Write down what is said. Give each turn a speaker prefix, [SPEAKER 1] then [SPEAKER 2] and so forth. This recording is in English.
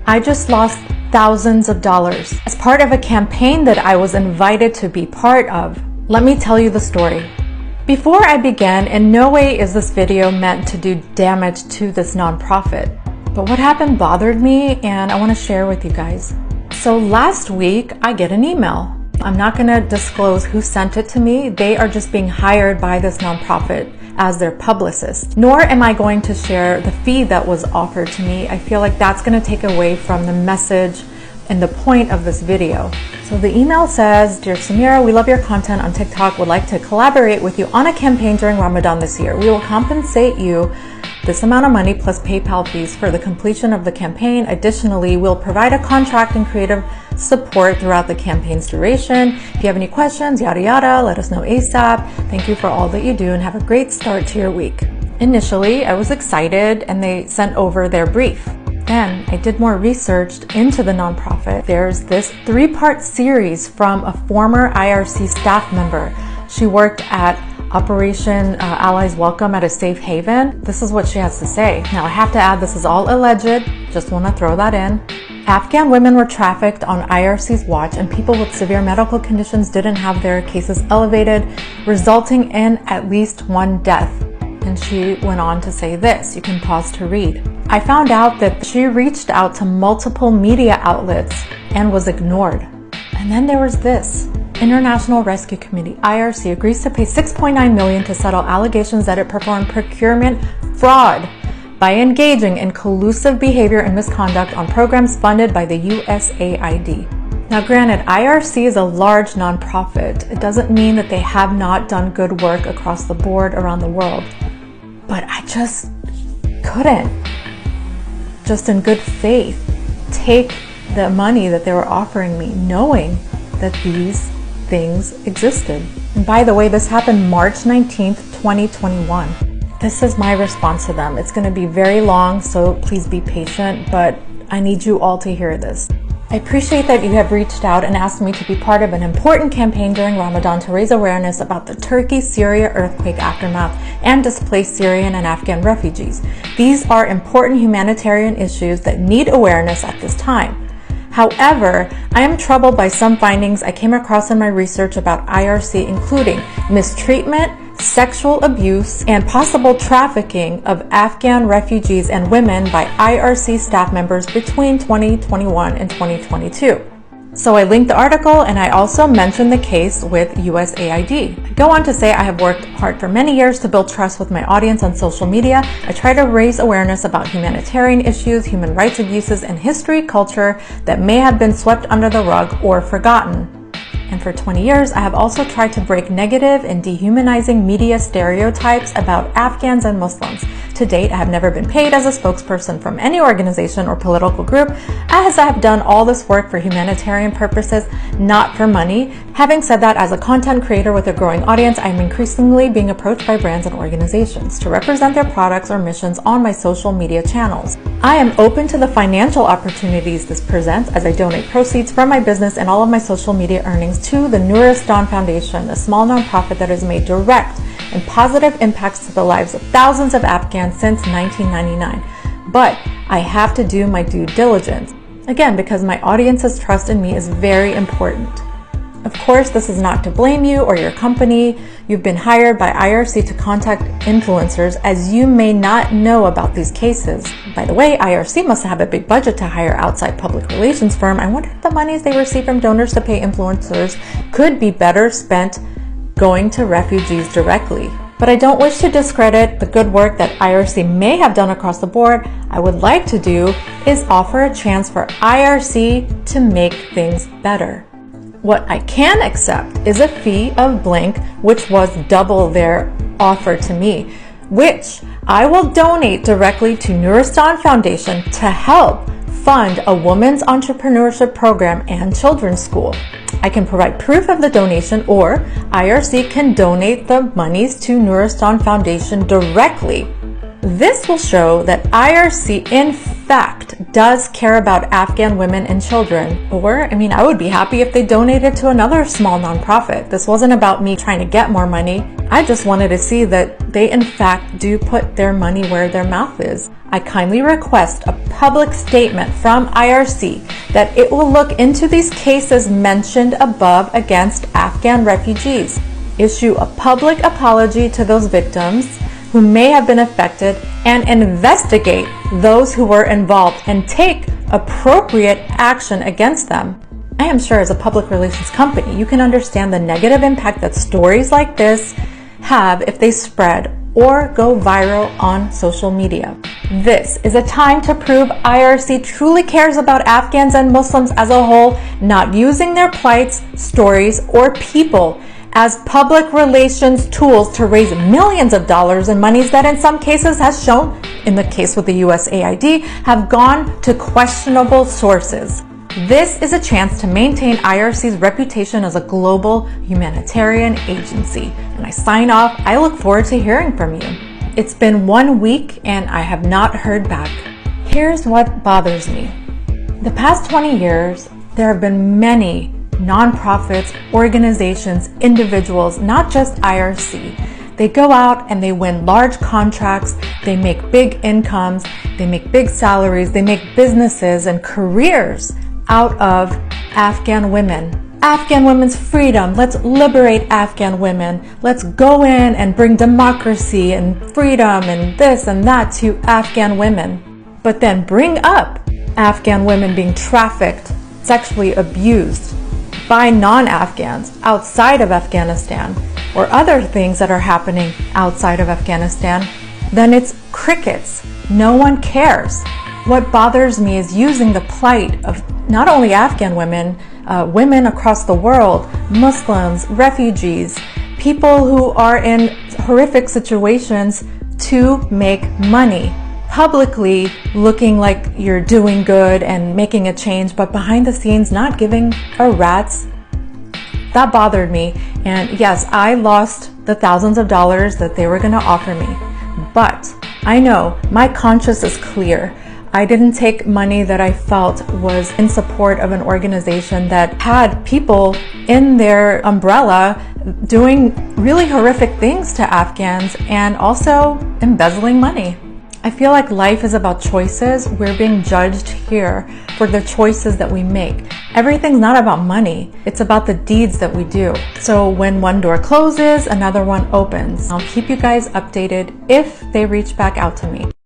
[SPEAKER 1] I just lost thousands of dollars as part of a campaign that I was invited to be part of. Let me tell you the story. Before I begin, in no way is this video meant to do damage to this nonprofit, but what happened bothered me and I want to share with you guys. So last week, I get an email. I'm not going to disclose who sent it to me. They are just being hired by this nonprofit as their publicist. Nor am I going to share the fee that was offered to me. I feel like that's going to take away from the message and the point of this video. So the email says, "Dear Samira, we love your content on TikTok, would like to collaborate with you on a campaign during Ramadan this year. We will compensate you this amount of money plus PayPal fees for the completion of the campaign. Additionally, we'll provide a contract and creative support throughout the campaign's duration. If you have any questions, yada yada, let us know ASAP. Thank you for all that you do and have a great start to your week." Initially, I was excited and they sent over their brief. Then I did more research into the nonprofit. There's this 3-part series from a former IRC staff member. She worked at Operation Allies Welcome at a safe haven. This is what she has to say. Now I have to add, this is all alleged. Just want to throw that in. Afghan women were trafficked on IRC's watch and people with severe medical conditions didn't have their cases elevated, resulting in at least 1 death. And she went on to say this, you can pause to read. I found out that she reached out to multiple media outlets and was ignored. And then there was this. International Rescue Committee, IRC, agrees to pay $6.9 million to settle allegations that it performed procurement fraud by engaging in collusive behavior and misconduct on programs funded by the USAID. Now granted, IRC is a large nonprofit. It doesn't mean that they have not done good work across the board around the world. But I just couldn't, just in good faith, take the money that they were offering me, knowing that these things existed. And by the way, this happened March 19th, 2021. This is my response to them. It's going to be very long, so please be patient, but I need you all to hear this. I appreciate that you have reached out and asked me to be part of an important campaign during Ramadan to raise awareness about the Turkey-Syria earthquake aftermath and displaced Syrian and Afghan refugees. These are important humanitarian issues that need awareness at this time. However, I am troubled by some findings I came across in my research about IRC, including mistreatment, sexual abuse, and possible trafficking of Afghan refugees and women by IRC staff members between 2021 and 2022. So I linked the article and I also mentioned the case with USAID. I go on to say I have worked hard for many years to build trust with my audience on social media. I try to raise awareness about humanitarian issues, human rights abuses, and history, culture that may have been swept under the rug or forgotten. And for 20 years, I have also tried to break negative and dehumanizing media stereotypes about Afghans and Muslims. To date, I have never been paid as a spokesperson from any organization or political group, as I have done all this work for humanitarian purposes, not for money. Having said that, as a content creator with a growing audience, I am increasingly being approached by brands and organizations to represent their products or missions on my social media channels. I am open to the financial opportunities this presents as I donate proceeds from my business and all of my social media earnings to the Nuristan Foundation, a small nonprofit that has made direct and positive impacts to the lives of thousands of Afghans since 1999. But I have to do my due diligence. Again, because my audience's trust in me is very important. Of course, this is not to blame you or your company. You've been hired by IRC to contact influencers, as you may not know about these cases. By the way, IRC must have a big budget to hire outside public relations firm. I wonder if the monies they receive from donors to pay influencers could be better spent going to refugees directly. But I don't wish to discredit the good work that IRC may have done across the board. I would like to do is offer a chance for IRC to make things better. What I can accept is a fee of blank, which was double their offer to me, which I will donate directly to Nuristan Foundation to help fund a women's entrepreneurship program and children's school. I can provide proof of the donation, or IRC can donate the monies to Nuristan Foundation directly. This will show that IRC in fact does care about Afghan women and children. Or, I would be happy if they donated to another small nonprofit. This wasn't about me trying to get more money. I just wanted to see that they in fact do put their money where their mouth is. I kindly request a public statement from IRC that it will look into these cases mentioned above against Afghan refugees, issue a public apology to those victims who may have been affected, and investigate those who were involved and take appropriate action against them. I am sure as a public relations company, you can understand the negative impact that stories like this have if they spread or go viral on social media. This is a time to prove IRC truly cares about Afghans and Muslims as a whole, not using their plights, stories, or people as public relations tools to raise millions of dollars in monies that in some cases has shown, in the case with the USAID, have gone to questionable sources. This is a chance to maintain IRC's reputation as a global humanitarian agency. And I sign off. I look forward to hearing from you. It's been 1 week and I have not heard back. Here's what bothers me. The past 20 years, there have been many nonprofits, organizations, individuals, not just IRC. They go out and they win large contracts, they make big incomes, they make big salaries, they make businesses and careers out of Afghan women. Afghan women's freedom. Let's liberate Afghan women. Let's go in and bring democracy and freedom and this and that to Afghan women. But then bring up Afghan women being trafficked, sexually abused by non-Afghans outside of Afghanistan, or other things that are happening outside of Afghanistan, then it's crickets. No one cares. What bothers me is using the plight of not only Afghan women, women across the world, Muslims, refugees, people who are in horrific situations to make money. Publicly looking like you're doing good and making a change, but behind the scenes not giving a rat's. That bothered me. And yes, I lost the thousands of dollars that they were going to offer me. But I know my conscience is clear. I didn't take money that I felt was in support of an organization that had people in their umbrella doing really horrific things to Afghans and also embezzling money. I feel like life is about choices. We're being judged here for the choices that we make. Everything's not about money. It's about the deeds that we do. So when one door closes, another one opens. I'll keep you guys updated if they reach back out to me.